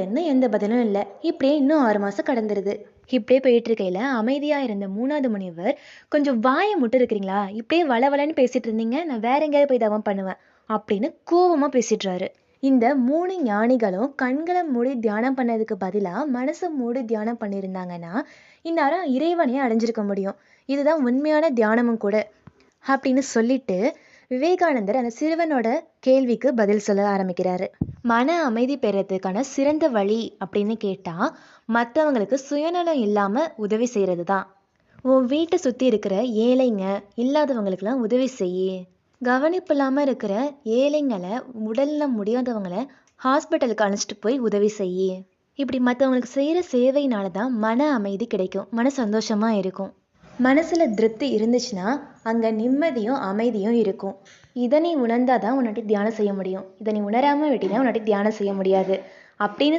இன்னும் எந்த பதிலும் இல்லை. இப்படியே இன்னும் 6 மாசம் கடந்துருது. இப்படியே போயிட்டு இருக்கையில அமைதியா இருந்த 3வது முனிவர், கொஞ்சம் வாயை மட்டும் இருக்கிறீங்களா, இப்படியே வளவலன்னு பேசிட்டு இருந்தீங்க, நான் வேற எங்கேயாவது போய் தவம் பண்ணுவேன் அப்படின்னு கோவமா பேசிடுறாரு. இந்த 3 ஞானிகளும் கண்களை மூடி தியானம் பண்ணதுக்கு பதிலா மனசை மூடி தியானம் பண்ணியிருந்தாங்கன்னா இந்நேரம் இறைவனையே அடைஞ்சிருக்க முடியும். இதுதான் உண்மையான தியானமும் கூட அப்படின்னு சொல்லிட்டு விவேகானந்தர் அந்த சிறுவனோட கேள்விக்கு பதில் சொல்ல ஆரம்பிக்கிறாரு. மன அமைதி பெறறதுக்கான சிறந்த வழி அப்படின்னு கேட்டா மற்றவங்களுக்கு சுயநலம் இல்லாம உதவி செய்யறது தான். உன் வீட்டை சுத்தி இருக்கிற ஏழைங்க இல்லாதவங்களுக்கெல்லாம் உதவி செய்யி. கவனிப்பு இல்லாம இருக்கிற ஏழைங்களை, உடல்ல முடியாதவங்களை ஹாஸ்பிட்டலுக்கு அழைச்சிட்டு போய் உதவி செய்யி. இப்படி மற்றவங்களுக்கு செய்யற சேவையினால தான் மன அமைதி கிடைக்கும், மன சந்தோஷமா இருக்கும். மனசுல திருப்தி இருந்துச்சுன்னா அங்க நிம்மதியும் அமைதியும் இருக்கும். இதை நீ உணர்ந்தாதான் உன்னாட்டி தியானம் செய்ய முடியும். இதை நீ உணராம விட்டீங்கன்னா உன்னாட்டி தியானம் செய்ய முடியாது அப்படின்னு